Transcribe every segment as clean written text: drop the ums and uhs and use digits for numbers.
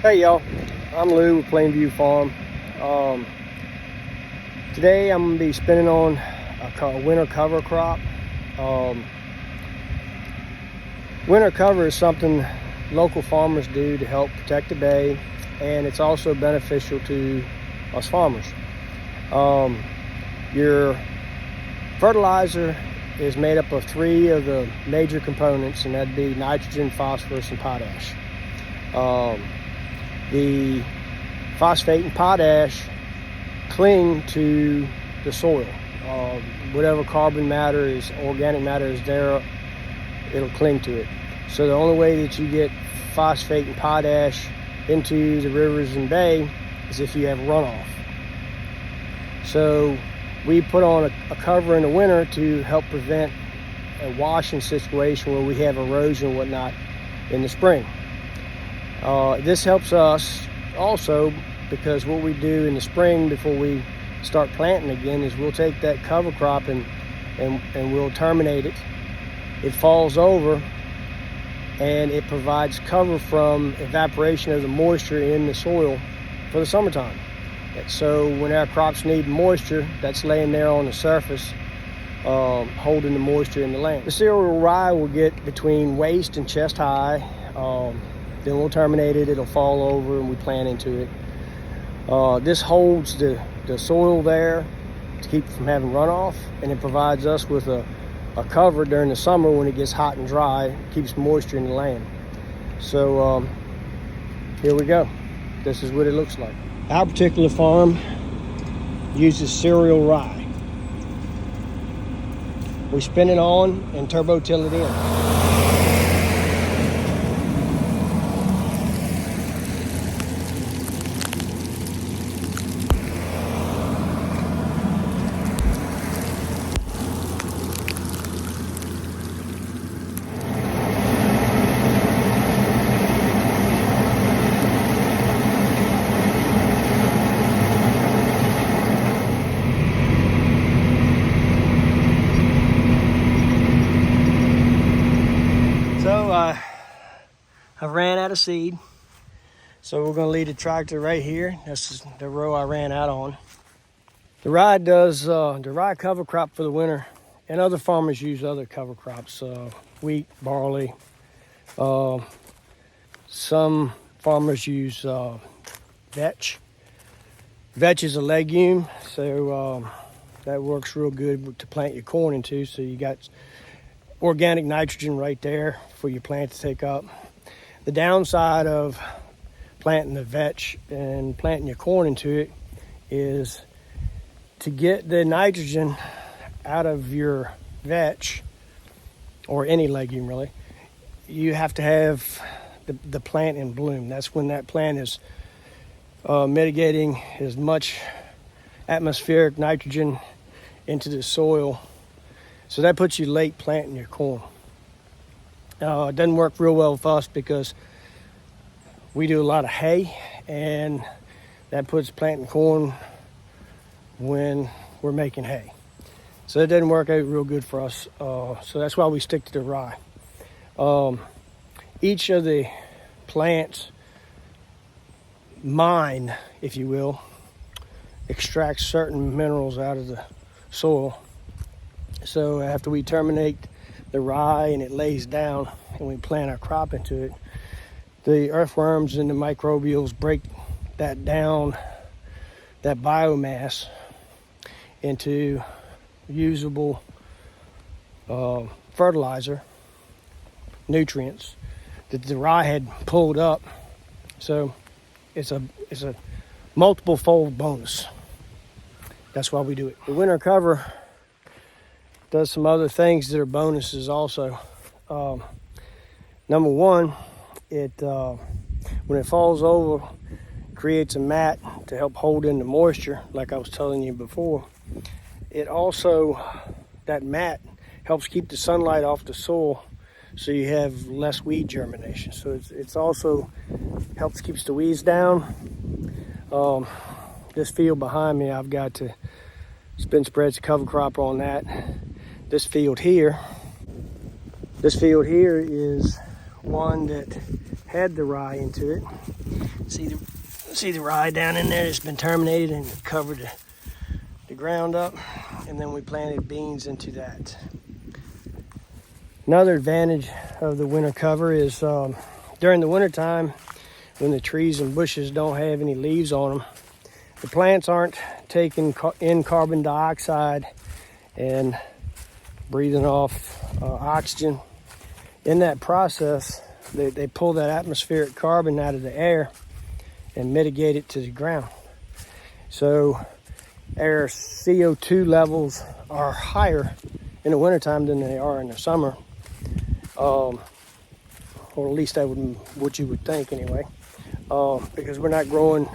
Hey y'all, I'm Lou with Plainview Farm. Today I'm going to be spinning on a winter cover crop. Winter cover is something local farmers do to help protect the bay, and it's also beneficial to us farmers. Your fertilizer is made up of 3 of the major components, and that'd be nitrogen, phosphorus, and potash. The phosphate and potash cling to the soil. Whatever carbon matter is, organic matter is there, it'll cling to it. So the only way that you get phosphate and potash into the rivers and bay is if you have runoff. So we put on a cover in the winter to help prevent a washing situation where we have erosion and whatnot in the spring. This helps us also because what we do in the spring before we start planting again is we'll take that cover crop and we'll terminate it. It falls over and it provides cover from evaporation of the moisture in the soil for the summertime. So when our crops need moisture, that's laying there on the surface, holding the moisture in the land. The cereal rye will get between waist and chest high. Then we'll terminate it, it'll fall over and we plant into it. This holds the soil there to keep it from having runoff, and it provides us with a cover during the summer when it gets hot and dry. It keeps moisture in the land. So here we go. This is what it looks like. Our particular farm uses cereal rye. We spin it on and turbo till it in. I ran out of seed, so we're going to leave the tractor right here. This is the row I ran out on. The rye does the rye cover crop for the winter, and other farmers use other cover crops, wheat, barley. Some farmers use vetch. Vetch is a legume, so that works real good to plant your corn into. So you got organic nitrogen right there for your plant to take up. The downside of planting the vetch and planting your corn into it is to get the nitrogen out of your vetch, or any legume really, you have to have the plant in bloom. That's when that plant is mitigating as much atmospheric nitrogen into the soil. So that puts you late planting your corn. It doesn't work real well for us because we do a lot of hay, and that puts planting corn when we're making hay. So it doesn't work out real good for us. So that's why we stick to the rye. Each of the plants mine, if you will, extracts certain minerals out of the soil. So after we terminate the rye and it lays down and we plant our crop into it, the earthworms and the microbials break that down, that biomass, into usable fertilizer, nutrients that the rye had pulled up. So it's a multiple fold bonus. That's why we do it. The winter cover does some other things that are bonuses also. Number one, it when it falls over, creates a mat to help hold in the moisture, like I was telling you before. It also, that mat helps keep the sunlight off the soil, so you have less weed germination. So it's also helps keeps the weeds down. This field behind me, I've got to spin spreads cover crop on that. This field here is one that had the rye into it. See the rye down in there? It's been terminated and covered the ground up, and then we planted beans into that. Another advantage of the winter cover is during the winter time, when the trees and bushes don't have any leaves on them, the plants aren't taking in carbon dioxide and breathing off oxygen. In that process, they pull that atmospheric carbon out of the air and mitigate it to the ground. So our CO2 levels are higher in the wintertime than they are in the summer. Or at least that would what you would think anyway. Because we're not growing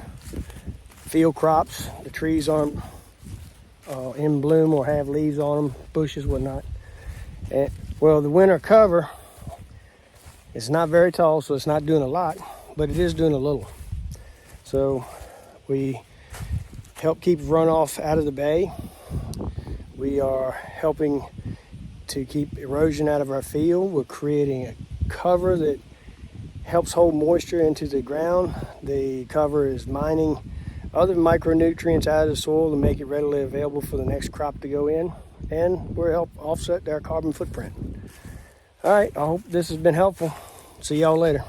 field crops. The trees aren't in bloom or have leaves on them, bushes, whatnot. And, well, the winter cover is not very tall, so it's not doing a lot, but it is doing a little. So we help keep runoff out of the bay. We are helping to keep erosion out of our field. We're creating a cover that helps hold moisture into the ground. The cover is mining other micronutrients out of the soil to make it readily available for the next crop to go in, and we're help offset our carbon footprint. All right, I hope this has been helpful. See y'all later.